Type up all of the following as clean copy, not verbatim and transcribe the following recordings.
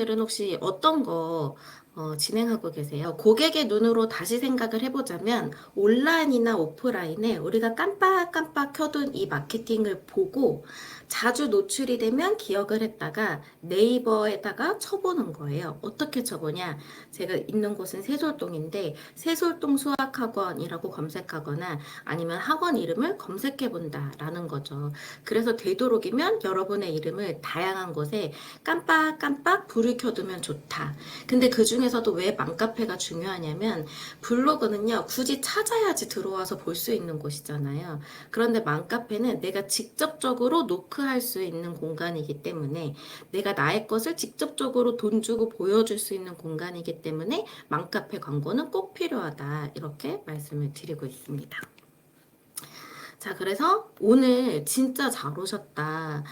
원장님들은 혹시 어떤 거 진행하고 계세요? 고객의 눈으로 다시 생각을 해보자면 온라인이나 오프라인에 우리가 깜빡깜빡 켜둔 이 마케팅을 보고 자주 노출이 되면 기억을 했다가 네이버에다가 쳐보는 거예요. 어떻게 쳐보냐? 제가 있는 곳은 세솔동인데 세솔동 수학학원이라고 검색하거나 아니면 학원 이름을 검색해 본다라는 거죠. 그래서 되도록이면 여러분의 이름을 다양한 곳에 깜빡깜빡 불을 켜두면 좋다. 근데 그 중에서도 왜 맘카페가 중요하냐면 블로그는요 굳이 찾아야지 들어와서 볼 수 있는 곳이잖아요. 그런데 맘카페는 내가 직접적으로 노크할 수 있는 공간이기 때문에 내가 나의 것을 직접적으로 돈 주고 보여줄 수 있는 공간이기 때문에 맘카페 광고는 꼭 필요하다. 이렇게 말씀을 드리고 있습니다. 자, 그래서 오늘 진짜 잘 오셨다.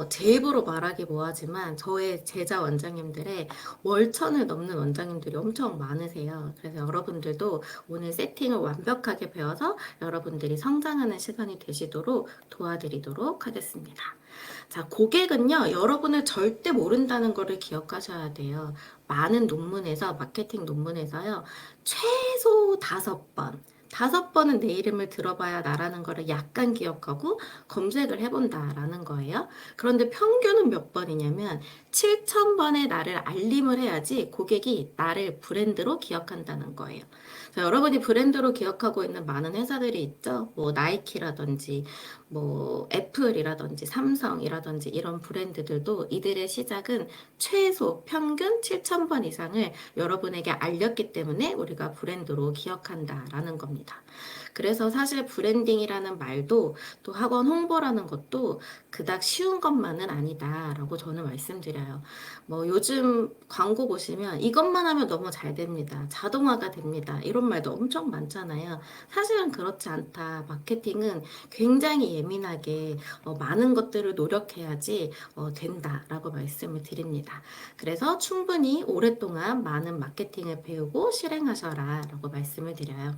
제 입으로 말하기 뭐하지만 저의 제자 원장님들의 월천을 넘는 원장님들이 엄청 많으세요. 그래서 여러분들도 오늘 세팅을 완벽하게 배워서 여러분들이 성장하는 시간이 되시도록 도와드리도록 하겠습니다. 자, 고객은요, 여러분을 절대 모른다는 것을 기억하셔야 돼요. 많은 논문에서, 마케팅 논문에서요, 최소 5번, 5번은 내 이름을 들어봐야 나라는 거를 약간 기억하고 검색을 해본다라는 거예요. 그런데 평균은 몇 번이냐면 7,000번의 나를 알림을 해야지 고객이 나를 브랜드로 기억한다는 거예요. 자, 여러분이 브랜드로 기억하고 있는 많은 회사들이 있죠. 뭐 나이키라든지 뭐 애플이라든지 삼성이라든지 이런 브랜드들도 이들의 시작은 최소 평균 7,000번 이상을 여러분에게 알렸기 때문에 우리가 브랜드로 기억한다라는 겁니다. 그래서 사실 브랜딩이라는 말도 또 학원 홍보라는 것도 그닥 쉬운 것만은 아니다라고 저는 말씀드려요. 뭐 요즘 광고 보시면 이것만 하면 너무 잘 됩니다. 자동화가 됩니다. 이런 말도 엄청 많잖아요. 사실은 그렇지 않다. 마케팅은 굉장히 예민하게 많은 것들을 노력해야지 된다라고 말씀을 드립니다. 그래서 충분히 오랫동안 많은 마케팅을 배우고 실행하셔라 라고 말씀을 드려요.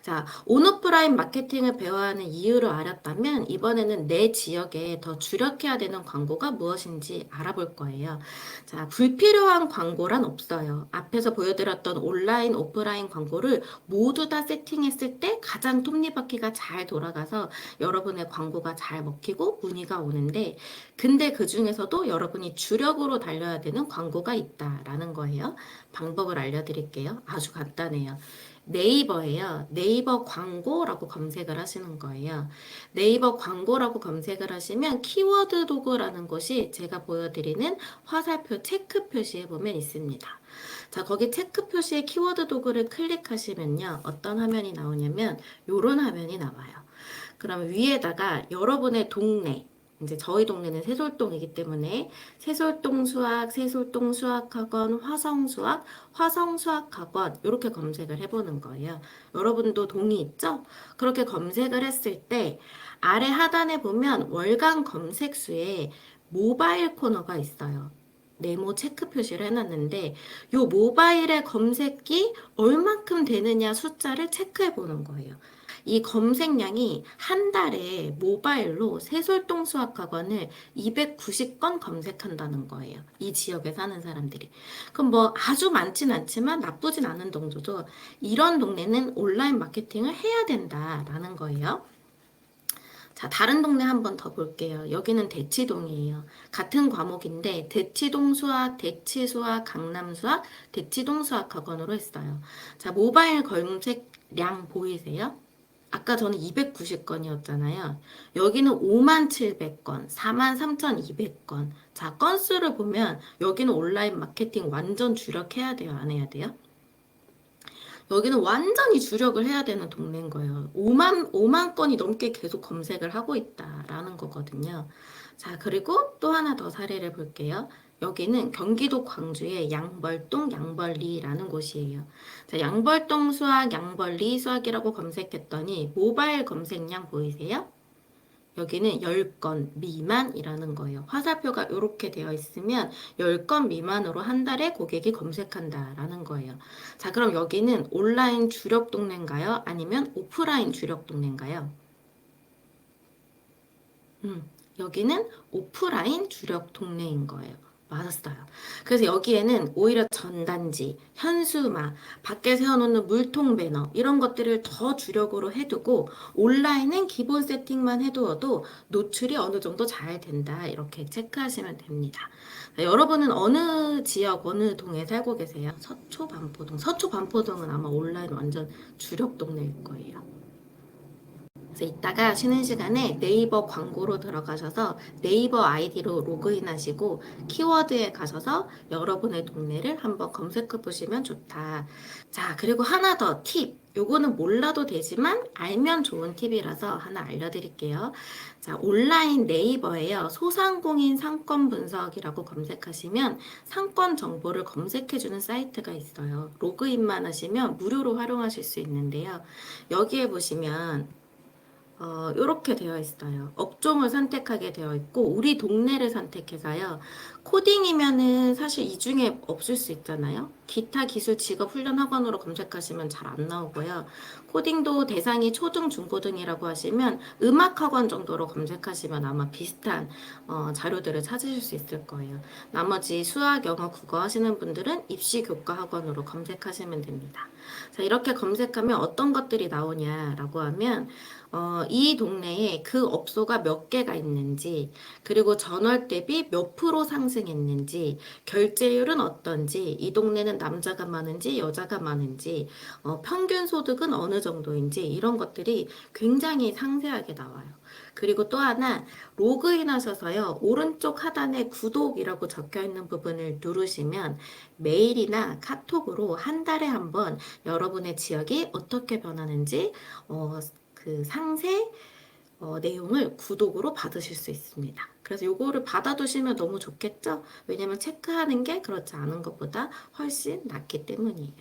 자, 온오프라인 마케팅을 배워야 하는 이유를 알았다면 이번에는 내 지역에 더 주력해야 되는 광고가 무엇인지 알아볼 거예요. 자, 불필요한 광고란 없어요. 앞에서 보여드렸던 온라인, 오프라인 광고를 모두 다 세팅했을 때 가장 톱니바퀴가 잘 돌아가서 여러분의 광고가 잘 먹히고 문의가 오는데 근데 그 중에서도 여러분이 주력으로 달려야 되는 광고가 있다라는 거예요. 방법을 알려드릴게요. 아주 간단해요. 네이버예요. 네이버 광고라고 검색을 하시는 거예요. 네이버 광고라고 검색을 하시면 키워드 도구라는 곳이 제가 보여드리는 화살표 체크 표시에 보면 있습니다. 자, 거기 체크 표시에 키워드 도구를 클릭하시면요. 어떤 화면이 나오냐면 이런 화면이 나와요. 그럼 위에다가 여러분의 동네, 이제 저희 동네는 세솔동이기 때문에 세솔동 수학, 세솔동 수학학원, 화성수학, 화성수학학원 이렇게 검색을 해보는 거예요. 여러분도 동이 있죠? 그렇게 검색을 했을 때 아래 하단에 보면 월간 검색수에 모바일 코너가 있어요. 네모 체크 표시를 해놨는데 요 모바일의 검색기 얼만큼 되느냐 숫자를 체크해 보는 거예요. 이 검색량이 한 달에 모바일로 세솔동 수학학원을 290건 검색한다는 거예요. 이 지역에 사는 사람들이. 그럼 뭐 아주 많진 않지만 나쁘진 않은 정도죠. 이런 동네는 온라인 마케팅을 해야 된다라는 거예요. 자, 다른 동네 한번 더 볼게요. 여기는 대치동이에요. 같은 과목인데 대치동 수학, 대치수학, 강남수학, 대치동 수학학원으로 했어요. 자, 모바일 검색량 보이세요? 아까 저는 290건이었잖아요. 여기는 5만 700건, 4만 3,200건. 자, 건수를 보면 여기는 온라인 마케팅 완전 주력해야 돼요? 안 해야 돼요? 여기는 완전히 주력을 해야 되는 동네인 거예요. 5만 건이 넘게 계속 검색을 하고 있다라는 거거든요. 자, 그리고 또 하나 더 사례를 볼게요. 여기는 경기도 광주의 양벌동 양벌리라는 곳이에요. 자, 양벌동 수학, 양벌리 수학이라고 검색했더니 모바일 검색량 보이세요? 여기는 10건 미만이라는 거예요. 화살표가 이렇게 되어 있으면 10건 미만으로 한 달에 고객이 검색한다라는 거예요. 자, 그럼 여기는 온라인 주력 동네인가요? 아니면 오프라인 주력 동네인가요? 여기는 오프라인 주력 동네인 거예요. 맞았어요. 그래서 여기에는 오히려 전단지, 현수막, 밖에 세워놓는 물통 배너 이런 것들을 더 주력으로 해두고 온라인은 기본 세팅만 해두어도 노출이 어느 정도 잘 된다 이렇게 체크하시면 됩니다. 여러분은 어느 지역, 어느 동에 살고 계세요? 서초, 반포동. 서초, 반포동은 아마 온라인 완전 주력 동네일 거예요. 그래서 이따가 쉬는 시간에 네이버 광고로 들어가셔서 네이버 아이디로 로그인 하시고 키워드에 가셔서 여러분의 동네를 한번 검색해 보시면 좋다. 자, 그리고 하나 더 팁. 요거는 몰라도 되지만 알면 좋은 팁이라서 하나 알려드릴게요. 자, 온라인 네이버에요. 소상공인 상권 분석이라고 검색하시면 상권 정보를 검색해주는 사이트가 있어요. 로그인만 하시면 무료로 활용하실 수 있는데요. 여기에 보시면 이렇게 되어 있어요. 업종을 선택하게 되어 있고 우리 동네를 선택해서요. 코딩이면은 사실 이 중에 없을 수 있잖아요. 기타 기술 직업 훈련 학원으로 검색하시면 잘 안 나오고요. 코딩도 대상이 초등 중고등이라고 하시면 음악 학원 정도로 검색하시면 아마 비슷한 자료들을 찾으실 수 있을 거예요. 나머지 수학, 영어, 국어 하시는 분들은 입시 교과 학원으로 검색하시면 됩니다. 자, 이렇게 검색하면 어떤 것들이 나오냐라고 하면 이 동네에 그 업소가 몇 개가 있는지, 그리고 전월 대비 몇 프로 상승했는지, 결제율은 어떤지, 이 동네는 남자가 많은지, 여자가 많은지, 평균 소득은 어느 정도인지, 이런 것들이 굉장히 상세하게 나와요. 그리고 또 하나, 로그인 하셔서요, 오른쪽 하단에 구독이라고 적혀 있는 부분을 누르시면 메일이나 카톡으로 한 달에 한 번 여러분의 지역이 어떻게 변하는지, 그 상세 내용을 구독으로 받으실 수 있습니다. 그래서 요거를 받아두시면 너무 좋겠죠? 왜냐면 체크하는 게 그렇지 않은 것보다 훨씬 낫기 때문이에요.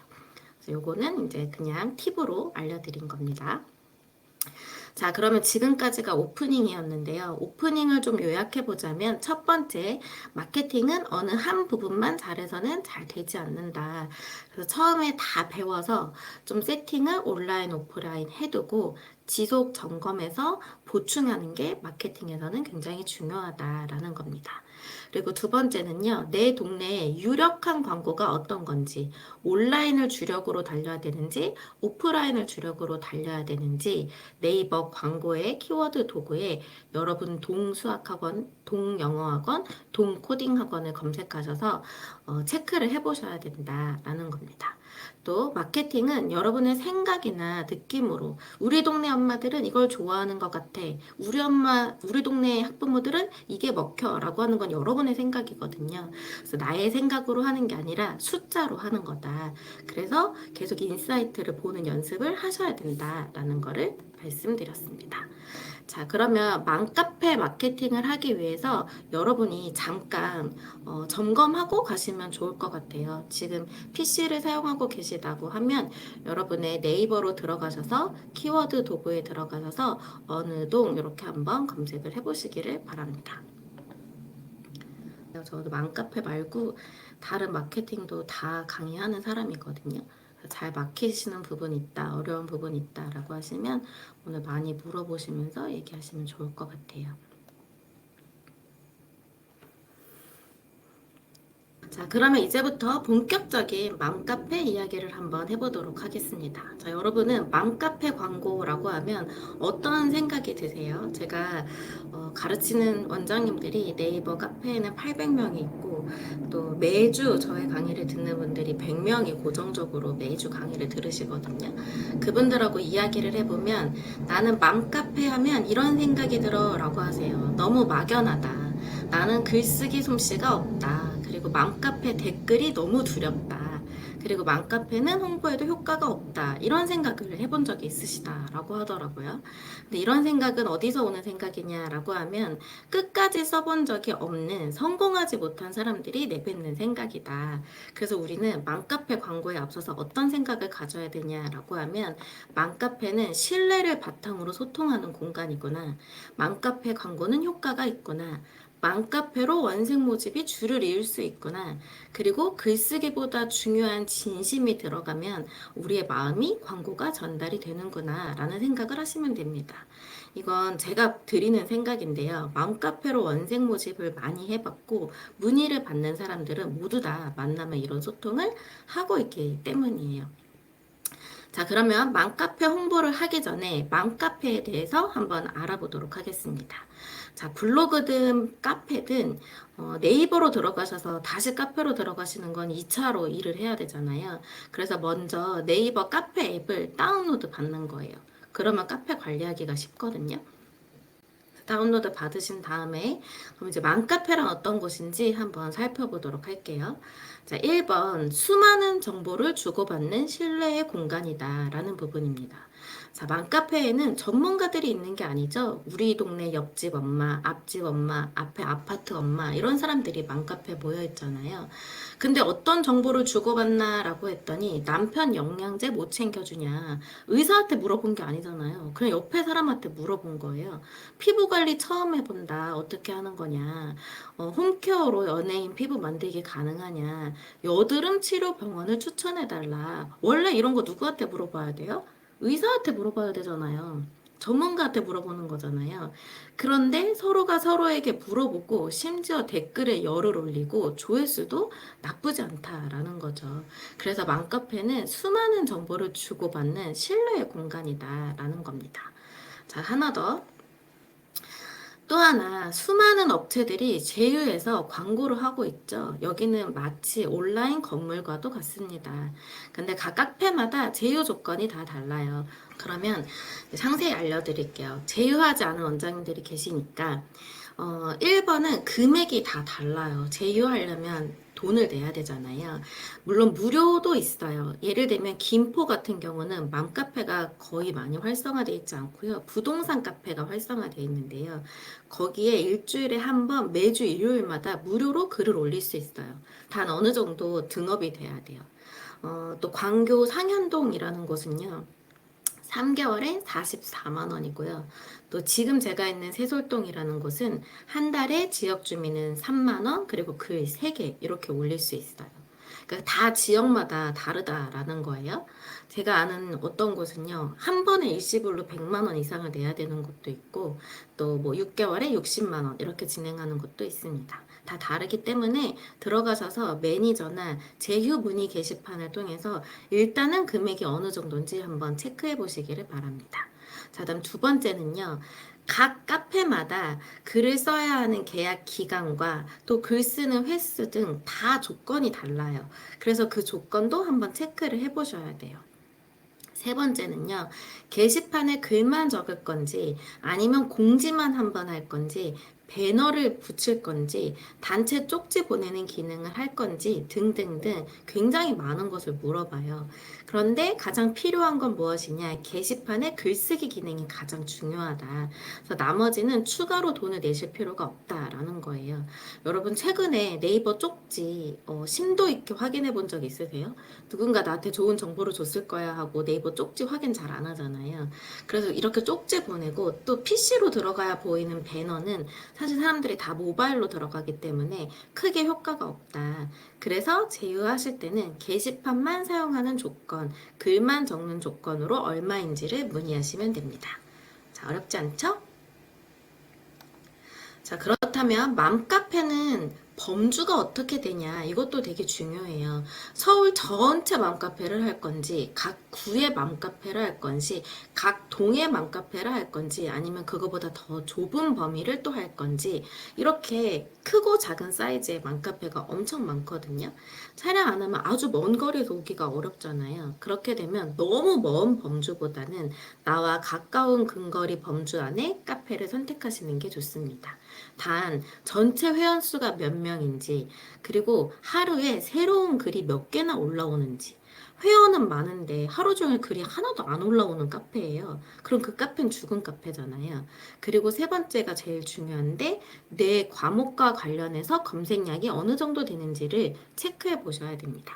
그래서 요거는 이제 그냥 팁으로 알려드린 겁니다. 자, 그러면 지금까지가 오프닝이었는데요. 오프닝을 좀 요약해보자면 첫 번째, 마케팅은 어느 한 부분만 잘해서는 잘 되지 않는다. 그래서 처음에 다 배워서 좀 세팅을 온라인, 오프라인 해두고 지속 점검해서 보충하는 게 마케팅에서는 굉장히 중요하다라는 겁니다. 그리고 두 번째는요, 내 동네에 유력한 광고가 어떤 건지, 온라인을 주력으로 달려야 되는지, 오프라인을 주력으로 달려야 되는지, 네이버 광고의 키워드 도구에 여러분 동수학학원, 동영어학원, 동코딩학원을 검색하셔서 체크를 해보셔야 된다라는 겁니다. 또 마케팅은 여러분의 생각이나 느낌으로 우리 동네 엄마들은 이걸 좋아하는 것 같아. 우리 동네 학부모들은 이게 먹혀라고 하는 건 여러분의 생각이거든요. 그래서 나의 생각으로 하는 게 아니라 숫자로 하는 거다. 그래서 계속 인사이트를 보는 연습을 하셔야 된다라는 거를 말씀드렸습니다. 자, 그러면 맘카페 마케팅을 하기 위해서 여러분이 잠깐 점검하고 가시면 좋을 것 같아요. 지금 PC를 사용하고 계시다고 하면 여러분의 네이버로 들어가셔서 키워드 도구에 들어가셔서 어느 동 이렇게 한번 검색을 해보시기를 바랍니다. 저도 맘카페 말고 다른 마케팅도 다 강의하는 사람이거든요. 잘 막히시는 부분 있다, 어려운 부분 있다라고 하시면 오늘 많이 물어보시면서 얘기하시면 좋을 것 같아요. 자, 그러면 이제부터 본격적인 맘카페 이야기를 한번 해보도록 하겠습니다. 자, 여러분은 맘카페 광고라고 하면 어떤 생각이 드세요? 제가 가르치는 원장님들이 네이버 카페에는 800명이 있고 또 매주 저의 강의를 듣는 분들이 100명이 고정적으로 매주 강의를 들으시거든요. 그분들하고 이야기를 해보면 나는 맘카페 하면 이런 생각이 들어 라고 하세요. 너무 막연하다. 나는 글쓰기 솜씨가 없다. 그리고 맘카페 댓글이 너무 두렵다. 그리고 맘카페는 홍보에도 효과가 없다. 이런 생각을 해본 적이 있으시다라고 하더라고요. 근데 이런 생각은 어디서 오는 생각이냐라고 하면 끝까지 써본 적이 없는 성공하지 못한 사람들이 내뱉는 생각이다. 그래서 우리는 맘카페 광고에 앞서서 어떤 생각을 가져야 되냐라고 하면 맘카페는 신뢰를 바탕으로 소통하는 공간이구나. 맘카페 광고는 효과가 있구나. 맘카페로 원색 모집이 줄을 이을 수 있구나. 그리고 글쓰기보다 중요한 진심이 들어가면 우리의 마음이 광고가 전달이 되는구나 라는 생각을 하시면 됩니다. 이건 제가 드리는 생각인데요. 맘카페로 원색 모집을 많이 해봤고 문의를 받는 사람들은 모두 다 만나면 이런 소통을 하고 있기 때문이에요. 자, 그러면 맘카페 홍보를 하기 전에 맘카페에 대해서 한번 알아보도록 하겠습니다. 자, 블로그든 카페든 네이버로 들어가셔서 다시 카페로 들어가시는 건 2차로 일을 해야 되잖아요. 그래서 먼저 네이버 카페 앱을 다운로드 받는 거예요. 그러면 카페 관리하기가 쉽거든요. 다운로드 받으신 다음에 그럼 이제 맘카페란 어떤 곳인지 한번 살펴보도록 할게요. 자, 1번 수많은 정보를 주고받는 신뢰의 공간이다 라는 부분입니다. 자, 맘카페에는 전문가들이 있는 게 아니죠. 우리 동네 옆집 엄마, 앞집 엄마, 앞에 아파트 엄마 이런 사람들이 맘카페에 모여 있잖아요. 근데 어떤 정보를 주고받나 라고 했더니 남편 영양제 못 챙겨주냐 의사한테 물어본 게 아니잖아요. 그냥 옆에 사람한테 물어본 거예요. 피부 관리 처음 해본다. 어떻게 하는 거냐. 홈케어로 연예인 피부 만들기 가능하냐. 여드름 치료 병원을 추천해달라. 원래 이런 거 누구한테 물어봐야 돼요? 의사한테 물어봐야 되잖아요. 전문가한테 물어보는 거잖아요. 그런데 서로가 서로에게 물어보고 심지어 댓글에 열을 올리고 조회수도 나쁘지 않다라는 거죠. 그래서 맘카페는 수많은 정보를 주고받는 신뢰의 공간이다라는 겁니다. 자, 하나 더. 또 하나 수많은 업체들이 제휴해서 광고를 하고 있죠. 여기는 마치 온라인 건물과도 같습니다. 근데 각 카페마다 제휴 조건이 다 달라요. 그러면 상세히 알려드릴게요. 제휴하지 않은 원장님들이 계시니까 1번은 금액이 다 달라요. 제휴하려면 돈을 내야 되잖아요. 물론 무료도 있어요. 예를 들면 김포 같은 경우는 맘카페가 거의 많이 활성화되어 있지 않고요. 부동산 카페가 활성화되어 있는데요. 거기에 일주일에 한 번 매주 일요일마다 무료로 글을 올릴 수 있어요. 단 어느 정도 등업이 돼야 돼요. 또 광교 상현동이라는 곳은요. 3개월에 44만 원이고요. 또 지금 제가 있는 세솔동이라는 곳은 한 달에 지역 주민은 3만 원, 그리고 글 3개 이렇게 올릴 수 있어요. 그러니까 다 지역마다 다르다라는 거예요. 제가 아는 어떤 곳은요, 한 번에 일시불로 100만 원 이상을 내야 되는 곳도 있고, 또 뭐 6개월에 60만 원 이렇게 진행하는 곳도 있습니다. 다 다르기 때문에 들어가셔서 매니저나 제휴 문의 게시판을 통해서 일단은 금액이 어느 정도인지 한번 체크해 보시기를 바랍니다. 자, 다음 두 번째는요. 각 카페마다 글을 써야 하는 계약 기간과 또 글 쓰는 횟수 등 다 조건이 달라요. 그래서 그 조건도 한번 체크를 해 보셔야 돼요. 세 번째는요, 게시판에 글만 적을 건지, 아니면 공지만 한번 할 건지, 배너를 붙일 건지, 단체 쪽지 보내는 기능을 할 건지 등등등 굉장히 많은 것을 물어봐요. 그런데 가장 필요한 건 무엇이냐? 게시판에 글쓰기 기능이 가장 중요하다. 그래서 나머지는 추가로 돈을 내실 필요가 없다라는 거예요. 여러분 최근에 네이버 쪽지 심도 있게 확인해 본 적 있으세요? 누군가 나한테 좋은 정보를 줬을 거야 하고 네이버 쪽지 확인 잘 안 하잖아요. 그래서 이렇게 쪽지 보내고 또 PC로 들어가야 보이는 배너는 사실 사람들이 다 모바일로 들어가기 때문에 크게 효과가 없다. 그래서 제휴하실 때는 게시판만 사용하는 조건, 글만 적는 조건으로 얼마인지를 문의하시면 됩니다. 자, 어렵지 않죠? 자, 그렇다면 맘카페는 범주가 어떻게 되냐? 이것도 되게 중요해요. 서울 전체 맘카페를 할 건지, 각 구의 맘카페를 할 건지, 각 동의 맘카페를 할 건지, 아니면 그거보다 더 좁은 범위를 또 할 건지, 이렇게 크고 작은 사이즈의 맘카페가 엄청 많거든요. 촬영 안 하면 아주 먼 거리에서 오기가 어렵잖아요. 그렇게 되면 너무 먼 범주보다는 나와 가까운 근거리 범주 안에 카페를 선택하시는 게 좋습니다. 단 전체 회원수가 몇 명인지, 그리고 하루에 새로운 글이 몇 개나 올라오는지. 회원은 많은데 하루 종일 글이 하나도 안 올라오는 카페예요. 그럼 그 카페는 죽은 카페잖아요. 그리고 세 번째가 제일 중요한데, 내 과목과 관련해서 검색량이 어느 정도 되는지를 체크해 보셔야 됩니다.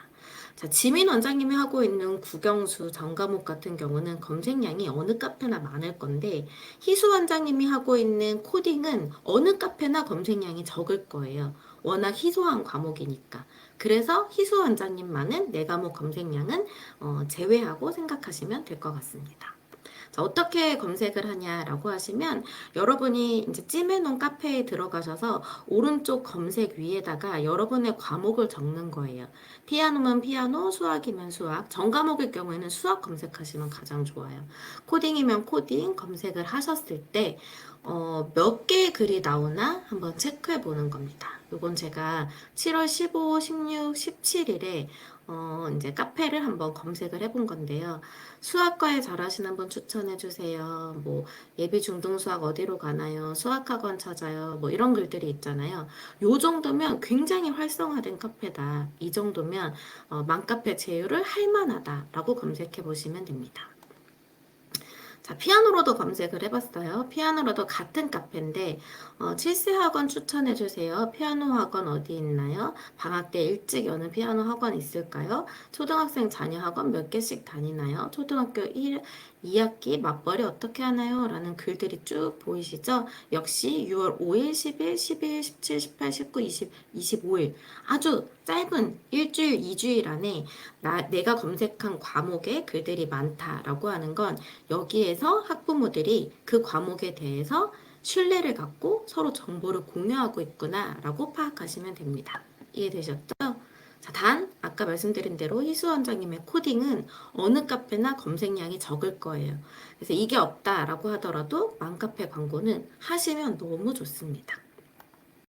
자, 지민 원장님이 하고 있는 국영수 전과목 같은 경우는 검색량이 어느 카페나 많을 건데, 희수 원장님이 하고 있는 코딩은 어느 카페나 검색량이 적을 거예요. 워낙 희소한 과목이니까. 그래서 희수 원장님만은 네 과목 검색량은 제외하고 생각하시면 될 것 같습니다. 자, 어떻게 검색을 하냐라고 하시면 여러분이 이제 찜해놓은 카페에 들어가셔서 오른쪽 검색 위에다가 여러분의 과목을 적는 거예요. 피아노면 피아노, 수학이면 수학, 전 과목일 경우에는 수학 검색하시면 가장 좋아요. 코딩이면 코딩 검색을 하셨을 때 몇 개의 글이 나오나 한번 체크해 보는 겁니다. 요건 제가 7월 15, 16, 17일에 이제 카페를 한번 검색을 해본 건데요. 수학과에 잘하시는 분 추천해 주세요. 뭐 예비 중등 수학 어디로 가나요? 수학학원 찾아요. 뭐 이런 글들이 있잖아요. 요 정도면 굉장히 활성화된 카페다. 이 정도면 맘카페 제휴를 할 만하다라고 검색해 보시면 됩니다. 자, 피아노로도 검색을 해봤어요. 피아노로도 같은 카페인데, 7세 학원 추천해주세요. 피아노 학원 어디 있나요? 방학 때 일찍 여는 피아노 학원 있을까요? 초등학생 자녀 학원 몇 개씩 다니나요? 초등학교 2학기 맞벌이 어떻게 하나요? 라는 글들이 쭉 보이시죠? 역시 6월 5일, 10일, 12일, 17, 18, 19, 20, 25일. 아주 짧은 일주일, 2주일 안에 내가 검색한 과목에 글들이 많다라고 하는 건 여기에서 학부모들이 그 과목에 대해서 신뢰를 갖고 서로 정보를 공유하고 있구나라고 파악하시면 됩니다. 이해되셨죠? 자, 단 아까 말씀드린 대로 희수 원장님의 코딩은 어느 카페나 검색량이 적을 거예요. 그래서 이게 없다라고 하더라도 맘카페 광고는 하시면 너무 좋습니다.